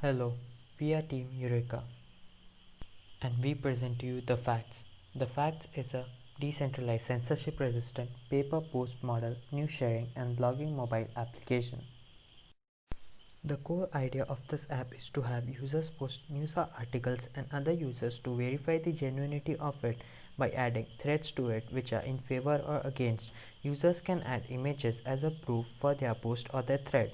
Hello, we are Team Eureka and we present to you The Facts. The Facts is a decentralized censorship resistant paper post model news sharing and blogging mobile application. The core idea of this app is to have users post news or articles and other users to verify the genuinity of it by adding threads to it which are in favor or against. Users can add images as a proof for their post or their thread.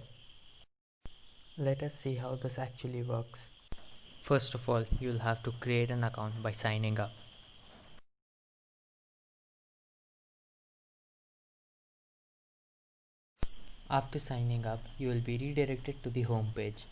Let us see how this actually works. First of all, you'll have to create an account by signing up. After signing up, you will be redirected to the home page.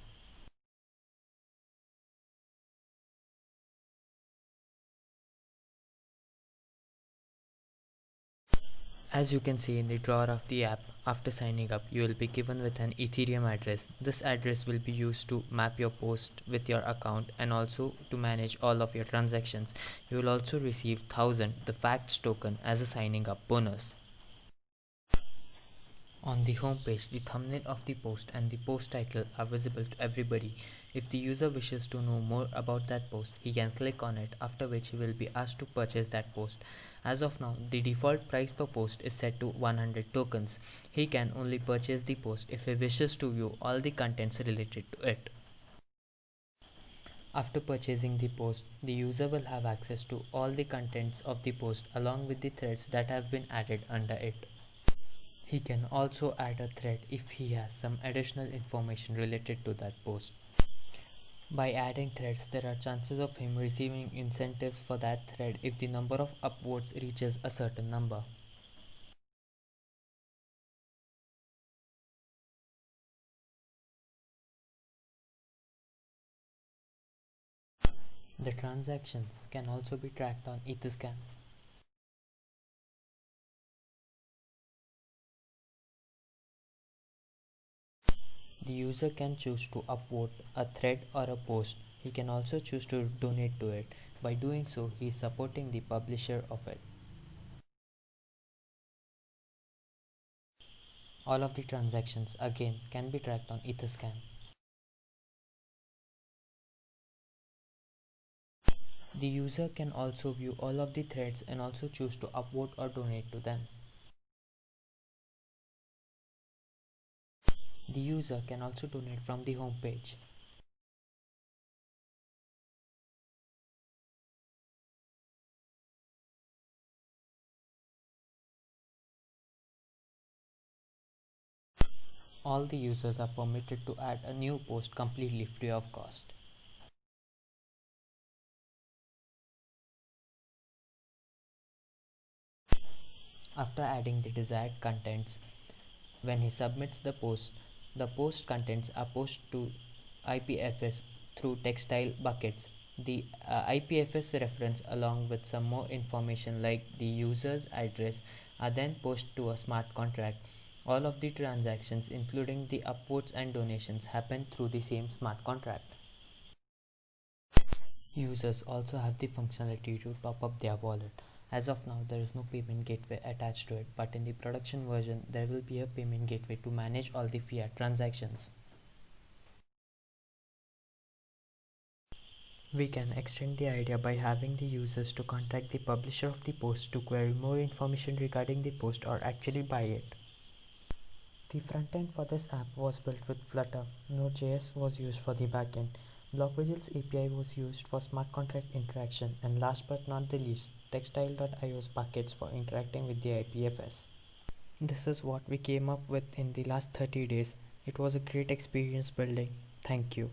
As you can see in the drawer of the app, after signing up, you will be given with an Ethereum address. This address will be used to map your post with your account and also to manage all of your transactions. You will also receive 1000 the facts token as a signing up bonus. On the home page, the thumbnail of the post and the post title are visible to everybody. If the user wishes to know more about that post, he can click on it, after which he will be asked to purchase that post. As of now, the default price per post is set to 100 tokens. He can only purchase the post if he wishes to view all the contents related to it. After purchasing the post, the user will have access to all the contents of the post along with the threads that have been added under it. He can also add a thread if he has some additional information related to that post. By adding threads, there are chances of him receiving incentives for that thread if the number of upvotes reaches a certain number. The transactions can also be tracked on Etherscan. The user can choose to upvote a thread or a post. He can also choose to donate to it. By doing so, he is supporting the publisher of it. All of the transactions again can be tracked on Etherscan. The user can also view all of the threads and also choose to upvote or donate to them. The user can also donate from the home page. All the users are permitted to add a new post completely free of cost. After adding the desired contents, when he submits the post contents are posted to IPFS through textile buckets. The IPFS reference along with some more information like the user's address are then posted to a smart contract. All of the transactions including the upvotes and donations happen through the same smart contract. Users also have the functionality to top up their wallet. As of now, there is no payment gateway attached to it, but in the production version, there will be a payment gateway to manage all the fiat transactions. We can extend the idea by having the users to contact the publisher of the post to query more information regarding the post or actually buy it. The frontend for this app was built with Flutter. Node.js was used for the backend. BlockVisual's API was used for smart contract interaction, and last but not the least, Textile.io's buckets for interacting with the IPFS. This is what we came up with in the last 30 days. It was a great experience building. Thank you.